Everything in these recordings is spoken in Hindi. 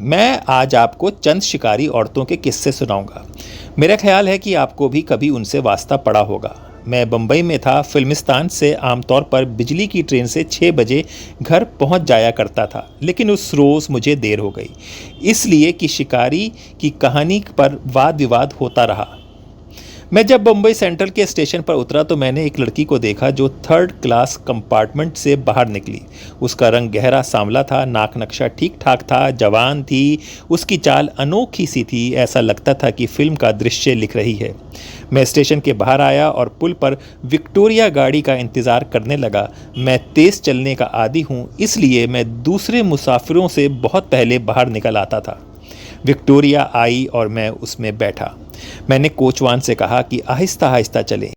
मैं आज आपको चंद शिकारी औरतों के किस्से सुनाऊंगा। मेरा ख्याल है कि आपको भी कभी उनसे वास्ता पड़ा होगा। मैं बम्बई में था। फिल्मिस्तान से आमतौर पर बिजली की ट्रेन से 6 बजे घर पहुंच जाया करता था, लेकिन उस रोज़ मुझे देर हो गई, इसलिए कि शिकारी की कहानी पर वाद विवाद होता रहा। मैं जब बम्बई सेंट्रल के स्टेशन पर उतरा तो मैंने एक लड़की को देखा जो 3rd क्लास कंपार्टमेंट से बाहर निकली। उसका रंग गहरा सांवला था, नाक नक्शा ठीक ठाक था, जवान थी, उसकी चाल अनोखी सी थी, ऐसा लगता था कि फिल्म का दृश्य लिख रही है। मैं स्टेशन के बाहर आया और पुल पर विक्टोरिया गाड़ी का इंतज़ार करने लगा। मैं तेज़ चलने का आदी हूँ, इसलिए मैं दूसरे मुसाफिरों से बहुत पहले बाहर निकल आता था। विक्टोरिया आई और मैं उसमें बैठा। मैंने कोचवान से कहा कि आहिस्ता आहिस्ता चलें,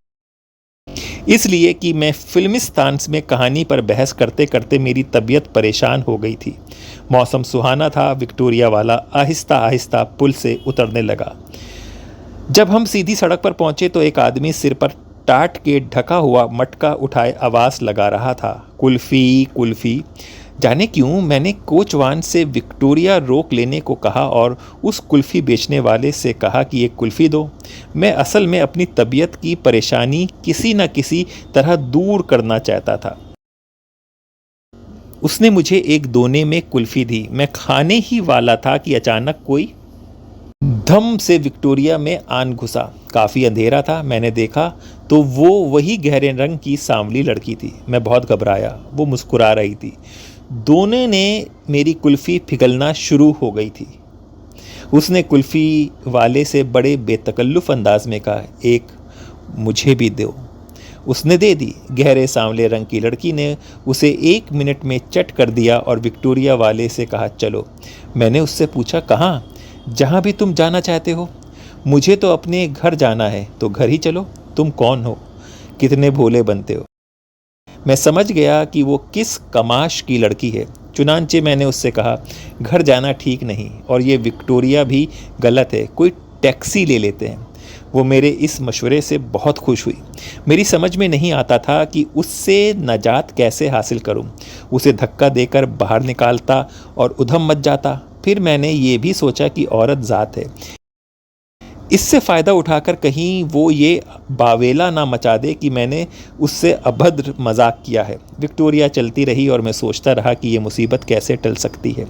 इसलिए कि मैं फिल्मिस्तान में कहानी पर बहस करते करते मेरी तबीयत परेशान हो गई थी। मौसम सुहाना था। विक्टोरिया वाला आहिस्ता आहिस्ता पुल से उतरने लगा। जब हम सीधी सड़क पर पहुंचे तो एक आदमी सिर पर टाट के ढका हुआ मटका उठाए आवाज़ लगा रहा था, कुल्फ़ी कुल्फ़ी। जाने क्यों मैंने कोचवान से विक्टोरिया रोक लेने को कहा और उस कुल्फ़ी बेचने वाले से कहा कि एक कुल्फ़ी दो। मैं असल में अपनी तबीयत की परेशानी किसी न किसी तरह दूर करना चाहता था। उसने मुझे एक दोने में कुल्फ़ी दी। मैं खाने ही वाला था कि अचानक कोई धम से विक्टोरिया में आन घुसा। काफ़ी अंधेरा था। मैंने देखा तो वो वही गहरे रंग की सांवली लड़की थी। मैं बहुत घबराया। वो मुस्कुरा रही थी। दोनों ने मेरी कुल्फ़ी पिघलना शुरू हो गई थी। उसने कुल्फ़ी वाले से बड़े बेतकल्लुफ़ अंदाज में कहा, एक मुझे भी दो। उसने दे दी। गहरे सांवले रंग की लड़की ने उसे 1 मिनट में चट कर दिया और विक्टोरिया वाले से कहा, चलो। मैंने उससे पूछा, कहाँ? जहाँ भी तुम जाना चाहते हो। मुझे तो अपने घर जाना है। तो घर ही चलो। तुम कौन हो? कितने भोले बनते हो। मैं समझ गया कि वो किस कमाश की लड़की है। चुनांचे मैंने उससे कहा, घर जाना ठीक नहीं और ये विक्टोरिया भी गलत है, कोई टैक्सी ले लेते हैं। वो मेरे इस मशवरे से बहुत खुश हुई। मेरी समझ में नहीं आता था कि उससे नजात कैसे हासिल करूं। उसे धक्का देकर बाहर निकालता और उधम मच जाता। फिर मैंने ये भी सोचा कि औरत ज़ात है, इससे फ़ायदा उठाकर कहीं वो ये बावेला ना मचा दे कि मैंने उससे अभद्र मजाक किया है। विक्टोरिया चलती रही और मैं सोचता रहा कि ये मुसीबत कैसे टल सकती है।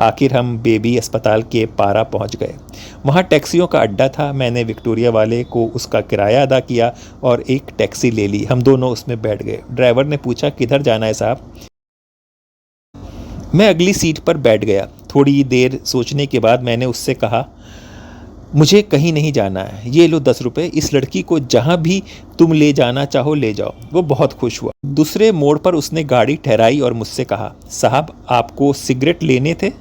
आखिर हम बेबी अस्पताल के पारा पहुंच गए। वहाँ टैक्सियों का अड्डा था। मैंने विक्टोरिया वाले को उसका किराया अदा किया और एक टैक्सी ले ली। हम दोनों उसमें बैठ गए। ड्राइवर ने पूछा, किधर जाना है साहब? मैं अगली सीट पर बैठ गया। थोड़ी देर सोचने के बाद मैंने उससे कहा, मुझे कहीं नहीं जाना है। ये लो 10 रुपये। इस लड़की को जहाँ भी तुम ले जाना चाहो ले जाओ। वो बहुत खुश हुआ। दूसरे मोड़ पर उसने गाड़ी ठहराई और मुझसे कहा, साहब आपको सिगरेट लेने थे?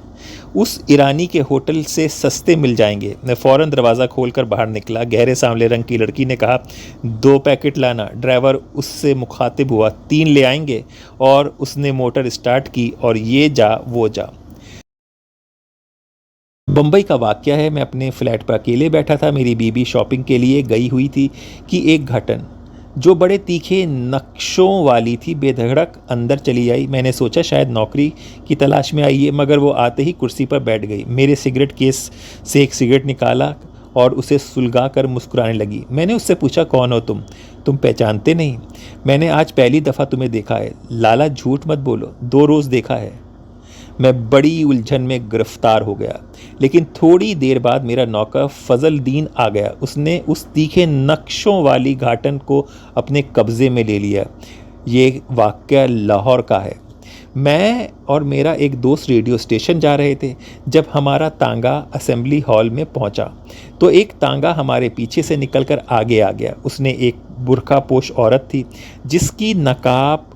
उस ईरानी के होटल से सस्ते मिल जाएंगे। मैं फ़ौरन दरवाज़ा खोलकर बाहर निकला। गहरे सांवले रंग की लड़की ने कहा, 2 पैकेट लाना। ड्राइवर उससे मुखातिब हुआ, 3 ले आएंगे। और उसने मोटर स्टार्ट की और ये जा वो जा। बम्बई का वाक़या है। मैं अपने फ्लैट पर अकेले बैठा था। मेरी बीबी शॉपिंग के लिए गई हुई थी कि एक घटन जो बड़े तीखे नक्शों वाली थी बेधड़क अंदर चली आई। मैंने सोचा शायद नौकरी की तलाश में आई है, मगर वो आते ही कुर्सी पर बैठ गई। मेरे सिगरेट केस से एक सिगरेट निकाला और उसे सुलगा कर मुस्कुराने लगी। मैंने उससे पूछा, कौन हो तुम? तुम पहचानते नहीं? मैंने आज पहली दफ़ा तुम्हें देखा है। लाला झूठ मत बोलो, 2 रोज़ देखा है। मैं बड़ी उलझन में गिरफ्तार हो गया। लेकिन थोड़ी देर बाद मेरा नौकर फजल दीन आ गया। उसने उस तीखे नक्शों वाली घाटन को अपने कब्ज़े में ले लिया। ये वाक़या लाहौर का है। मैं और मेरा एक दोस्त रेडियो स्टेशन जा रहे थे। जब हमारा तांगा असेंबली हॉल में पहुंचा तो एक तांगा हमारे पीछे से निकलकर आगे आ गया। उसने एक बुर्का पोश औरत थी जिसकी नकाब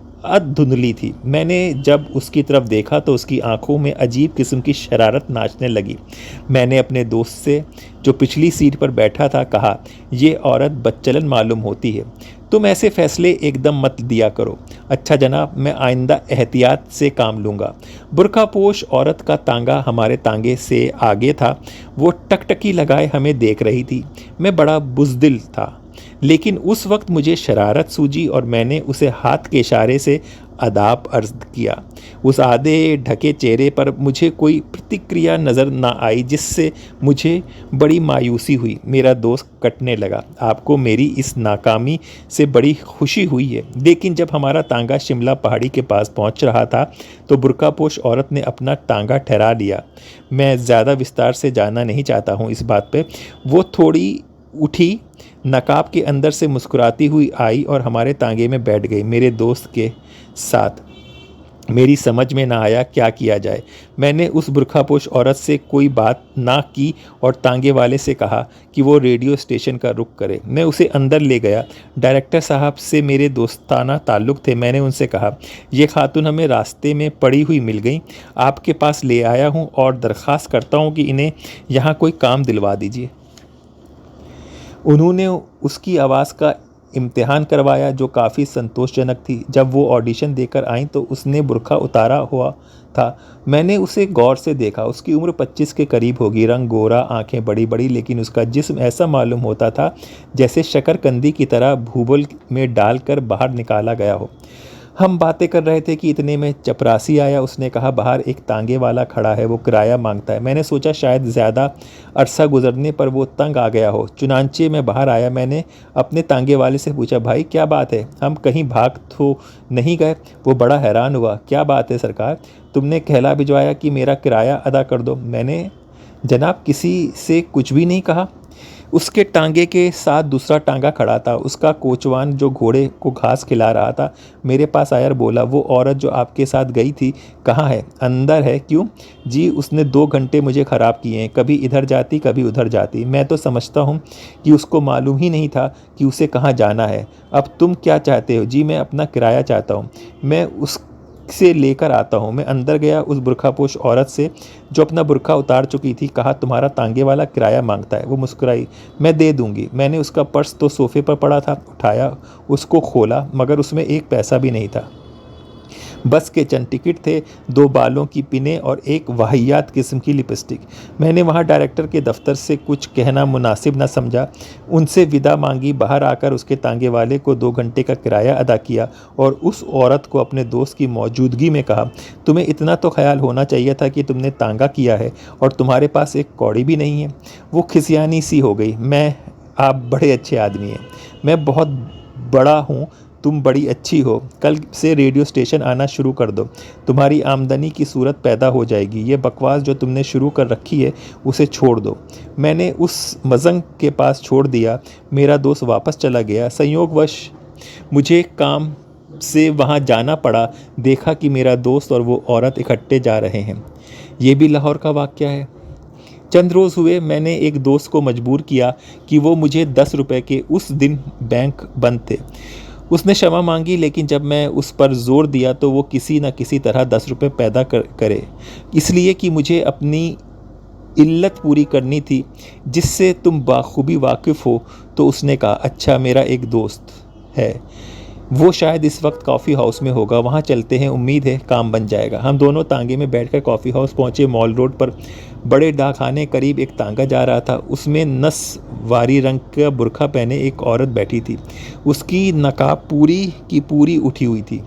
धुंधली थी। मैंने जब उसकी तरफ देखा तो उसकी आंखों में अजीब किस्म की शरारत नाचने लगी। मैंने अपने दोस्त से जो पिछली सीट पर बैठा था कहा, ये औरत बदचलन मालूम होती है। तुम ऐसे फैसले एकदम मत दिया करो। अच्छा जनाब, मैं आइंदा एहतियात से काम लूँगा। बुर्कापोश औरत का तांगा हमारे तांगे से आगे था। वो टकटकी लगाए हमें देख रही थी। मैं बड़ा बुज़दिल था, लेकिन उस वक्त मुझे शरारत सूझी और मैंने उसे हाथ के इशारे से आदाब अर्ज किया। उस आधे ढके चेहरे पर मुझे कोई प्रतिक्रिया नज़र न आई, जिससे मुझे बड़ी मायूसी हुई। मेरा दोस्त कटने लगा। आपको मेरी इस नाकामी से बड़ी खुशी हुई है, लेकिन जब हमारा तांगा शिमला पहाड़ी के पास पहुंच रहा था तो बुर्कापोश औरत ने अपना तांगा ठहरा लिया। मैं ज़्यादा विस्तार से जानना नहीं चाहता हूँ इस बात पे। वो थोड़ी उठी, नकाब के अंदर से मुस्कुराती हुई आई और हमारे तांगे में बैठ गई मेरे दोस्त के साथ। मेरी समझ में ना आया क्या किया जाए। मैंने उस बुर्खापोश औरत से कोई बात ना की और तांगे वाले से कहा कि वो रेडियो स्टेशन का रुख करे। मैं उसे अंदर ले गया। डायरेक्टर साहब से मेरे दोस्ताना ताल्लुक़ थे। मैंने उनसे कहा, ये खातून हमें रास्ते में पड़ी हुई मिल गई, आपके पास ले आया हूँ और दरख्वास्त करता हूँ कि इन्हें यहाँ कोई काम दिलवा दीजिए। उन्होंने उसकी आवाज़ का इम्तिहान करवाया, जो काफ़ी संतोषजनक थी। जब वो ऑडिशन देकर आई तो उसने बुर्का उतारा हुआ था। मैंने उसे गौर से देखा। उसकी उम्र 25 के करीब होगी। रंग गोरा, आंखें बड़ी बड़ी, लेकिन उसका जिस्म ऐसा मालूम होता था जैसे शकरकंदी की तरह भूबल में डालकर बाहर निकाला गया हो। हम बातें कर रहे थे कि इतने में चपरासी आया। उसने कहा, बाहर एक तांगे वाला खड़ा है, वो किराया मांगता है। मैंने सोचा शायद ज़्यादा अरसा गुजरने पर वो तंग आ गया हो। चुनांचे मैं बाहर आया। मैंने अपने तांगे वाले से पूछा, भाई क्या बात है, हम कहीं भाग तो नहीं गए? वो बड़ा हैरान हुआ। क्या बात है सरकार, तुमने कहला भिजवाया कि मेरा किराया अदा कर दो। मैंने जनाब किसी से कुछ भी नहीं कहा। उसके टांगे के साथ दूसरा टांगा खड़ा था। उसका कोचवान जो घोड़े को घास खिला रहा था मेरे पास आया और बोला, वो औरत जो आपके साथ गई थी कहाँ है? अंदर है। क्यों? जी उसने 2 घंटे मुझे ख़राब किए हैं, कभी इधर जाती कभी उधर जाती। मैं तो समझता हूँ कि उसको मालूम ही नहीं था कि उसे कहाँ जाना है। अब तुम क्या चाहते हो? जी मैं अपना किराया चाहता हूँ, मैं से लेकर आता हूँ। मैं अंदर गया। उस बुर्खापोश औरत से जो अपना बुर्का उतार चुकी थी कहा, तुम्हारा तांगे वाला किराया मांगता है। वो मुस्कुराई। मैं दे दूंगी। मैंने उसका पर्स तो सोफे पर पड़ा था, उठाया, उसको खोला, मगर उसमें 1 पैसा भी नहीं था। बस के चंद टिकट थे, 2 बालों की पिनें और एक वाहियात किस्म की लिपस्टिक। मैंने वहाँ डायरेक्टर के दफ्तर से कुछ कहना मुनासिब न समझा। उनसे विदा मांगी। बाहर आकर उसके तांगे वाले को 2 घंटे का किराया अदा किया और उस औरत को अपने दोस्त की मौजूदगी में कहा, तुम्हें इतना तो ख्याल होना चाहिए था कि तुमने तांगा किया है और तुम्हारे पास एक कौड़ी भी नहीं है। वो खिसियानी सी हो गई। आप बड़े अच्छे आदमी हैं। मैं बहुत बड़ा हूँ, तुम बड़ी अच्छी हो। कल से रेडियो स्टेशन आना शुरू कर दो, तुम्हारी आमदनी की सूरत पैदा हो जाएगी। ये बकवास जो तुमने शुरू कर रखी है उसे छोड़ दो। मैंने उस मजंग के पास छोड़ दिया। मेरा दोस्त वापस चला गया। संयोगवश मुझे काम से वहाँ जाना पड़ा। देखा कि मेरा दोस्त और वो औरत इकट्ठे जा रहे हैं। ये भी लाहौर का वाक़या है। चंद रोज़ हुए, मैंने एक दोस्त को मजबूर किया कि वो मुझे 10 रुपये के, उस दिन बैंक बंद थे। उसने क्षमा मांगी, लेकिन जब मैं उस पर जोर दिया तो वो किसी न किसी तरह 10 रुपये पैदा करे, इसलिए कि मुझे अपनी इल्लत पूरी करनी थी, जिससे तुम बाखूबी वाकिफ़ हो। तो उसने कहा, अच्छा मेरा एक दोस्त है, वो शायद इस वक्त कॉफ़ी हाउस में होगा, वहाँ चलते हैं, उम्मीद है काम बन जाएगा। हम दोनों तांगे में बैठकर कॉफ़ी हाउस पहुँचे। मॉल रोड पर बड़े डाकखाने करीब एक तांगा जा रहा था। उसमें नसवारी रंग का बुर्का पहने एक औरत बैठी थी। उसकी नकाब पूरी की पूरी उठी हुई थी।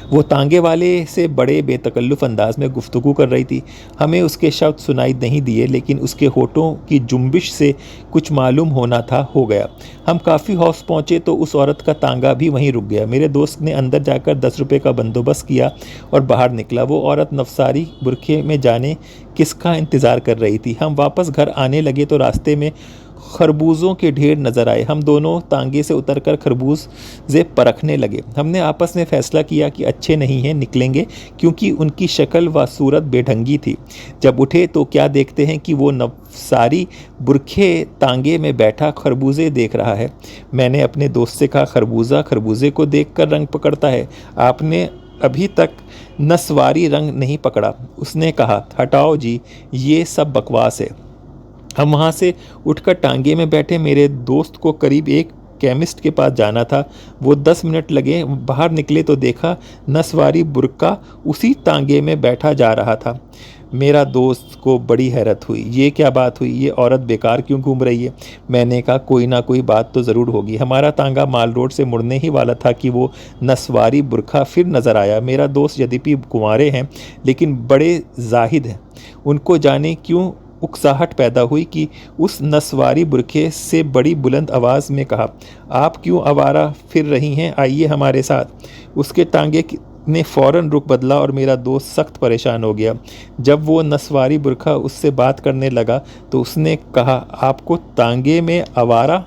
वो तांगे वाले से बड़े बेतकल्लुफ़ अंदाज में गुफ्तगू कर रही थी। हमें उसके शब्द सुनाई नहीं दिए, लेकिन उसके होठों की जुम्बिश से कुछ मालूम होना था, हो गया। हम कॉफ़ी हाउस पहुँचे तो उस औरत का तांगा भी वहीं रुक गया। मेरे दोस्त ने अंदर जाकर 10 रुपये का बंदोबस्त किया और बाहर निकला। वो औरत नफसारी बुरखे में जाने किसका इंतज़ार कर रही थी। हम वापस घर आने लगे तो रास्ते में खरबूजों के ढेर नज़र आए। हम दोनों तांगे से उतरकर खरबूजे परखने लगे। हमने आपस में फ़ैसला किया कि अच्छे नहीं हैं, निकलेंगे, क्योंकि उनकी शक्ल व सूरत बेढंगी थी। जब उठे तो क्या देखते हैं कि वो नफसारी बुरखे तांगे में बैठा खरबूजे देख रहा है। मैंने अपने दोस्त से कहा, खरबूजा खरबूजे को देखकर रंग पकड़ता है, आपने अभी तक नस्वारी रंग नहीं पकड़ा। उसने कहा, हटाओ जी, ये सब बकवास है। हम वहाँ से उठकर टांगे में बैठे। मेरे दोस्त को करीब एक केमिस्ट के पास जाना था। वो 10 मिनट लगे। बाहर निकले तो देखा नसवारी बुर्का उसी तांगे में बैठा जा रहा था। मेरा दोस्त को बड़ी हैरत हुई। ये क्या बात हुई, ये औरत बेकार क्यों घूम रही है? मैंने कहा कोई ना कोई बात तो ज़रूर होगी। हमारा तांगा माल रोड से मुड़ने ही वाला था कि वो नस्वारी बुरखा फिर नज़र आया। मेरा दोस्त यद्यपि कुंवारे हैं लेकिन बड़े जाहिद हैं। उनको जाने क्यों उकसाहट पैदा हुई कि उस नस्वारी बुरखे से बड़ी बुलंद आवाज़ में कहा, आप क्यों आवारा फिर रही हैं, आइए हमारे साथ। उसके टांगे ने फ़ौरन रुख बदला और मेरा दोस्त सख्त परेशान हो गया। जब वो नस्वारी बुरखा उससे बात करने लगा तो उसने कहा, आपको तांगे में आवारा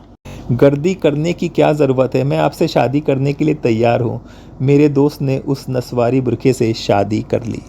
गर्दी करने की क्या ज़रूरत है, मैं आपसे शादी करने के लिए तैयार हूँ। मेरे दोस्त ने उस नस्वारी बुरखे से शादी कर ली।